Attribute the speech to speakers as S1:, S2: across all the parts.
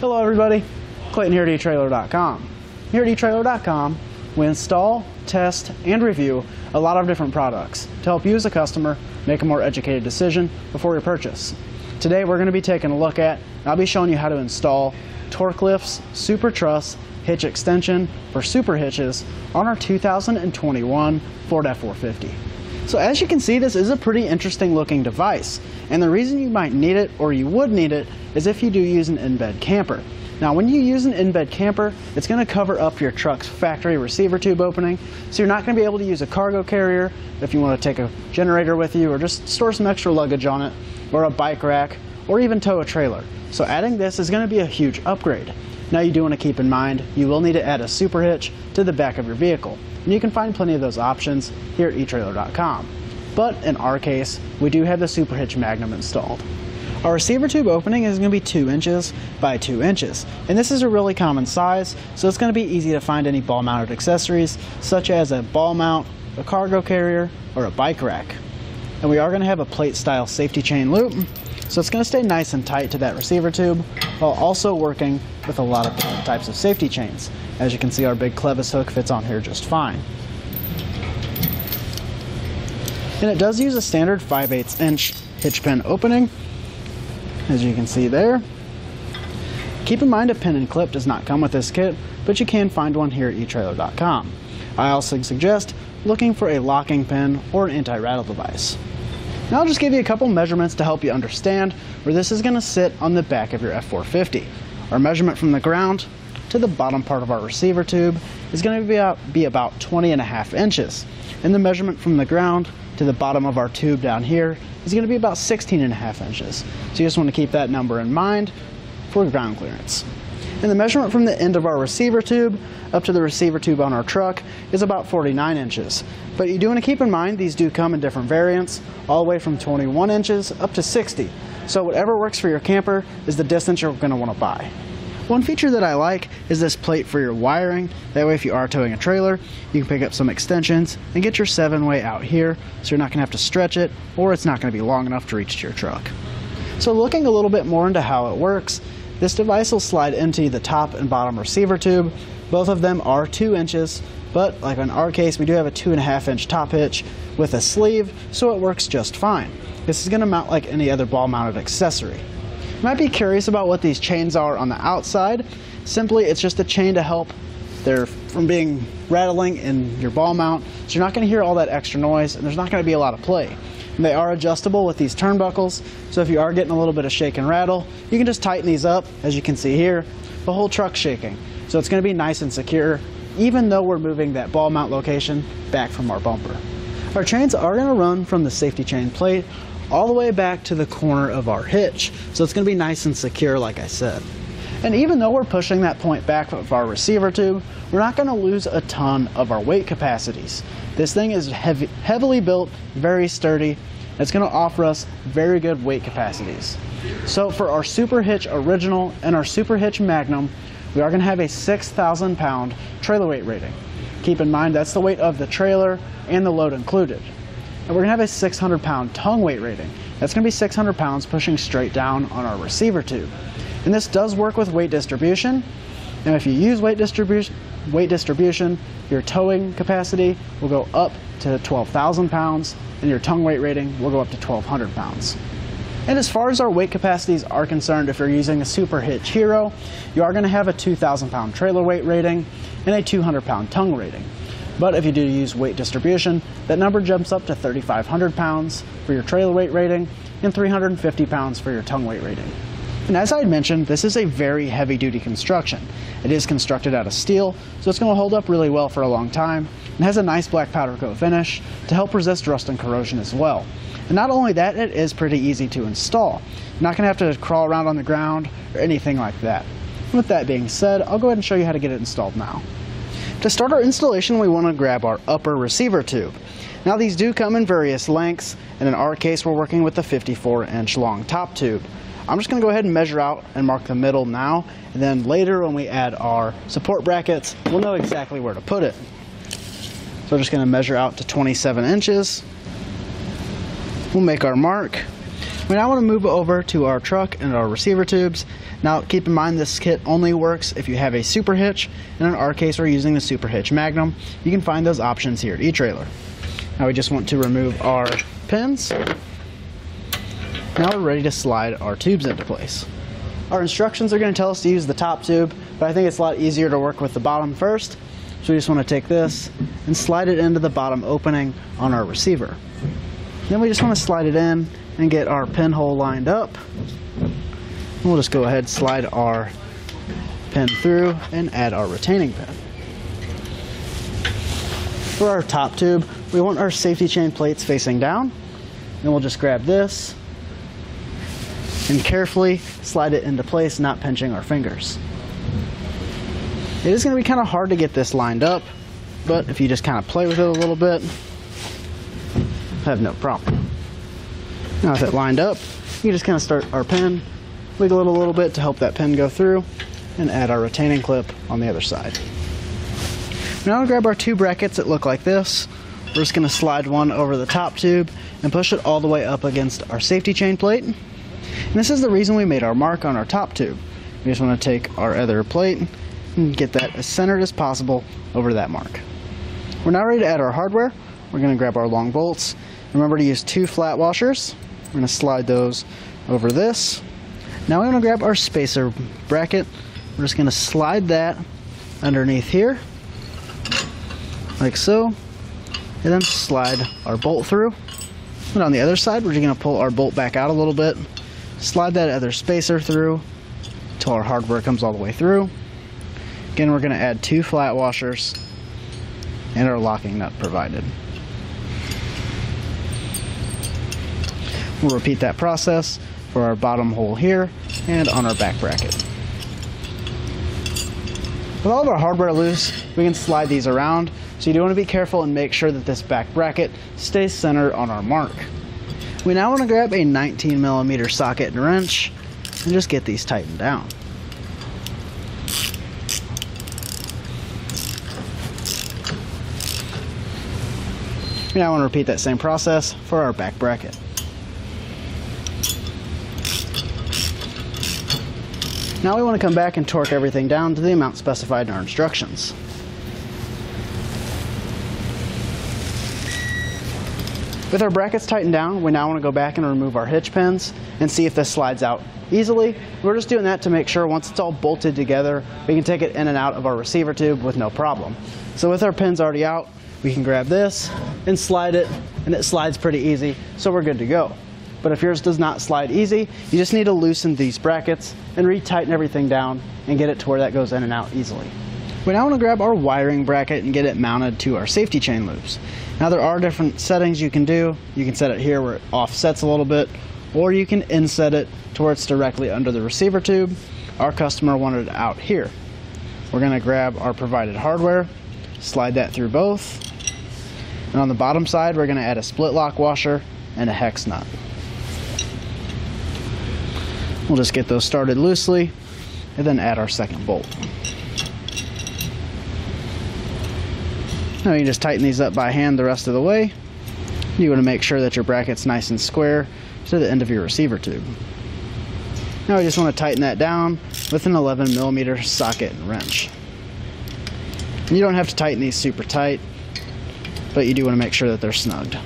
S1: Hello everybody, Clayton here at etrailer.com. Here at etrailer.com, we install, test, and review a lot of different products to help you as a customer make a more educated decision before your purchase. Today we're going to be taking a look at, and I'll be showing you how to install TorkLift's SuperTruss Hitch extension for super hitches on our 2021 Ford F-450. So as you can see, this is a pretty interesting looking device, and the reason you might need it, or you would need it, is if you do use an in-bed camper. Now when you use an in-bed camper, it's going to cover up your truck's factory receiver tube opening, so you're not going to be able to use a cargo carrier if you want to take a generator with you, or just store some extra luggage on it, or a bike rack, or even tow a trailer. So adding this is going to be a huge upgrade. Now you do want to keep in mind, you will need to add a super hitch to the back of your vehicle. And you can find plenty of those options here at etrailer.com. But in our case, we do have the SuperHitch Magnum installed. Our receiver tube opening is going to be 2 inches by 2 inches. And this is a really common size, so it's going to be easy to find any ball mounted accessories, such as a ball mount, a cargo carrier, or a bike rack. And we are going to have a plate style safety chain loop, so it's going to stay nice and tight to that receiver tube, while also working with a lot of different types of safety chains. As you can see, our big clevis hook fits on here just fine. And it does use a standard 5/8 inch hitch pin opening, as you can see there. Keep in mind, a pin and clip does not come with this kit, but you can find one here at etrailer.com. I also suggest looking for a locking pin or an anti-rattle device. Now I'll just give you a couple measurements to help you understand where this is going to sit on the back of your F-450. Our measurement from the ground to the bottom part of our receiver tube is going to be about 20.5 inches. And the measurement from the ground to the bottom of our tube down here is going to be about 16.5 inches. So you just want to keep that number in mind for ground clearance. And the measurement from the end of our receiver tube up to the receiver tube on our truck is about 49 inches. But you do want to keep in mind, these do come in different variants, all the way from 21 inches up to 60. So whatever works for your camper is the distance you're going to want to buy. One feature that I like is this plate for your wiring. That way if you are towing a trailer, you can pick up some extensions and get your 7-way out here, so you're not going to have to stretch it, or it's not going to be long enough to reach to your truck. So looking a little bit more into how it works, this device will slide into the top and bottom receiver tube. Both of them are 2 inches, but like in our case, we do have a 2.5 inch top hitch with a sleeve, so it works just fine. This is going to mount like any other ball mounted accessory. You might be curious about what these chains are on the outside. Simply, it's just a chain to help from being rattling in your ball mount, so you're not going to hear all that extra noise, and there's not going to be a lot of play. And they are adjustable with these turnbuckles, so if you are getting a little bit of shake and rattle, you can just tighten these up. As you can see here, the whole truck's shaking. So it's going to be nice and secure, even though we're moving that ball mount location back from our bumper. Our chains are going to run from the safety chain plate all the way back to the corner of our hitch, so it's going to be nice and secure, like I said. And even though we're pushing that point back of our receiver tube, we're not going to lose a ton of our weight capacities. This thing is heavily built, very sturdy. It's going to offer us very good weight capacities. So for our SuperHitch Original and our SuperHitch Magnum, we are going to have a 6,000 pound trailer weight rating. Keep in mind, that's the weight of the trailer and the load included. And we're going to have a 600 pound tongue weight rating. That's going to be 600 pounds pushing straight down on our receiver tube. And this does work with weight distribution. And if you use weight distribution, your towing capacity will go up to 12,000 pounds, and your tongue weight rating will go up to 1,200 pounds. And as far as our weight capacities are concerned, if you're using a SuperHitch Hero, you are going to have a 2,000 pound trailer weight rating and a 200 pound tongue rating. But if you do use weight distribution, that number jumps up to 3,500 pounds for your trailer weight rating and 350 pounds for your tongue weight rating. And as I had mentioned, this is a very heavy duty construction. It is constructed out of steel, so it's going to hold up really well for a long time, and has a nice black powder coat finish to help resist rust and corrosion as well. And not only that, it is pretty easy to install. You're not going to have to crawl around on the ground or anything like that. And with that being said, I'll go ahead and show you how to get it installed now. To start our installation, we want to grab our upper receiver tube. Now these do come in various lengths, and in our case we're working with the 54-inch long top tube. I'm just going to go ahead and measure out and mark the middle now, and then later when we add our support brackets, we'll know exactly where to put it. So we're just going to measure out to 27 inches. We'll make our mark. We now want to move over to our truck and our receiver tubes. Now keep in mind this kit only works if you have a SuperHitch, and in our case we're using the SuperHitch Magnum. You can find those options here at eTrailer. Now we just want to remove our pins. Now we're ready to slide our tubes into place. Our instructions are going to tell us to use the top tube, but I think it's a lot easier to work with the bottom first. So we just want to take this and slide it into the bottom opening on our receiver. Then we just want to slide it in and get our pinhole lined up. We'll just go ahead and slide our pin through and add our retaining pin. For our top tube, we want our safety chain plates facing down. Then we'll just grab this and carefully slide it into place, not pinching our fingers. It is going to be kind of hard to get this lined up, but if you just kind of play with it a little bit, have no problem. Now with it lined up, you can just kind of start our pin, wiggle it a little bit to help that pin go through, and add our retaining clip on the other side. Now we'll grab our two brackets that look like this. We're just going to slide one over the top tube and push it all the way up against our safety chain plate. And this is the reason we made our mark on our top tube. We just want to take our other plate and get that as centered as possible over that mark. We're now ready to add our hardware. We're going to grab our long bolts. Remember to use 2 flat washers. We're going to slide those over this. Now we're going to grab our spacer bracket. We're just going to slide that underneath here, like so, and then slide our bolt through. And on the other side, we're just going to pull our bolt back out a little bit, slide that other spacer through until our hardware comes all the way through. Again, we're going to add 2 flat washers and our locking nut provided. We'll repeat that process for our bottom hole here and on our back bracket. With all of our hardware loose, we can slide these around, so you do want to be careful and make sure that this back bracket stays centered on our mark. We now want to grab a 19mm socket and wrench and just get these tightened down. We now want to repeat that same process for our back bracket. Now we want to come back and torque everything down to the amount specified in our instructions. With our brackets tightened down, we now want to go back and remove our hitch pins and see if this slides out easily. We're just doing that to make sure once it's all bolted together, we can take it in and out of our receiver tube with no problem. So with our pins already out, we can grab this and slide it, and it slides pretty easy, so we're good to go. But if yours does not slide easy, you just need to loosen these brackets and retighten everything down and get it to where that goes in and out easily. We now want to grab our wiring bracket and get it mounted to our safety chain loops. Now there are different settings you can do. You can set it here where it offsets a little bit, or you can inset it to where it's directly under the receiver tube. Our customer wanted it out here. We're going to grab our provided hardware, slide that through both, and on the bottom side we're going to add a split lock washer and a hex nut. We'll just get those started loosely and then add our second bolt. Now you can just tighten these up by hand the rest of the way. You want to make sure that your bracket's nice and square to the end of your receiver tube. Now we just want to tighten that down with an 11mm socket and wrench. And you don't have to tighten these super tight, but you do want to make sure that they're snugged.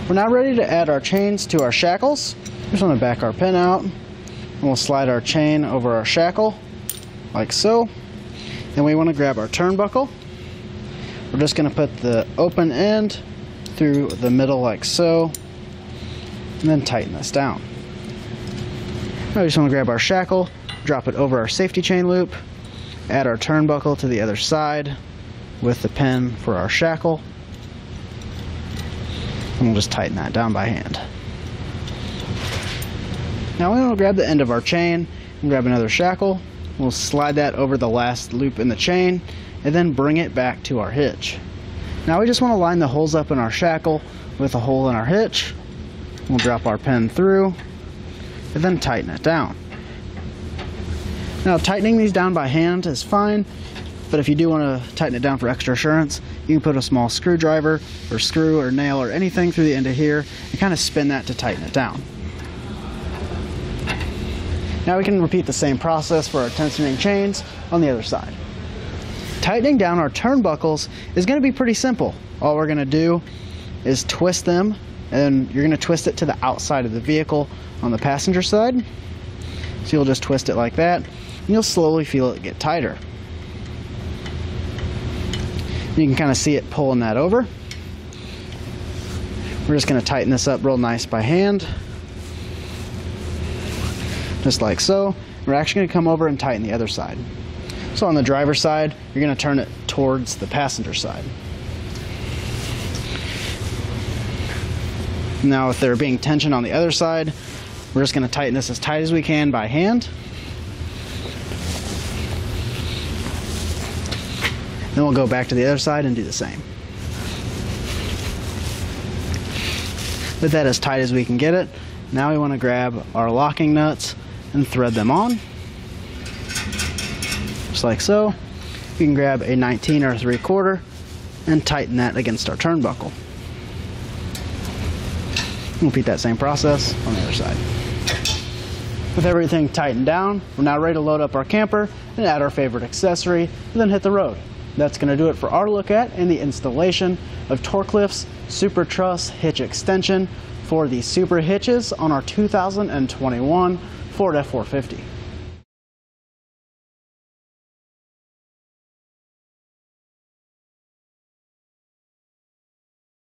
S1: We're now ready to add our chains to our shackles. Just want to back our pin out, and we'll slide our chain over our shackle, like so. Then we want to grab our turnbuckle. We're just going to put the open end through the middle like so, and then tighten this down. Now we just want to grab our shackle, drop it over our safety chain loop, add our turnbuckle to the other side with the pin for our shackle, and we'll just tighten that down by hand. Now we want to grab the end of our chain and grab another shackle. We'll slide that over the last loop in the chain and then bring it back to our hitch. Now we just want to line the holes up in our shackle with a hole in our hitch. We'll drop our pin through and then tighten it down. Now tightening these down by hand is fine, but if you do want to tighten it down for extra assurance, you can put a small screwdriver or screw or nail or anything through the end of here and kind of spin that to tighten it down. Now we can repeat the same process for our tensioning chains on the other side. Tightening down our turnbuckles is going to be pretty simple. All we're going to do is twist them, and you're going to twist it to the outside of the vehicle on the passenger side. So you'll just twist it like that, and you'll slowly feel it get tighter. You can kind of see it pulling that over. We're just going to tighten this up real nice by hand, just like so. We're actually going to come over and tighten the other side. So on the driver's side, you're going to turn it towards the passenger side. Now if there being tension on the other side, we're just going to tighten this as tight as we can by hand. Then we'll go back to the other side and do the same. With that as tight as we can get it, now we want to grab our locking nuts and thread them on. Just like so. You can grab a 19 or 3/4 and tighten that against our turnbuckle. We'll repeat that same process on the other side. With everything tightened down, we're now ready to load up our camper and add our favorite accessory, and then hit the road. That's going to do it for our look at and the installation of TorkLift's SuperTruss Hitch extension for the Super Hitches on our 2021 Ford F-450.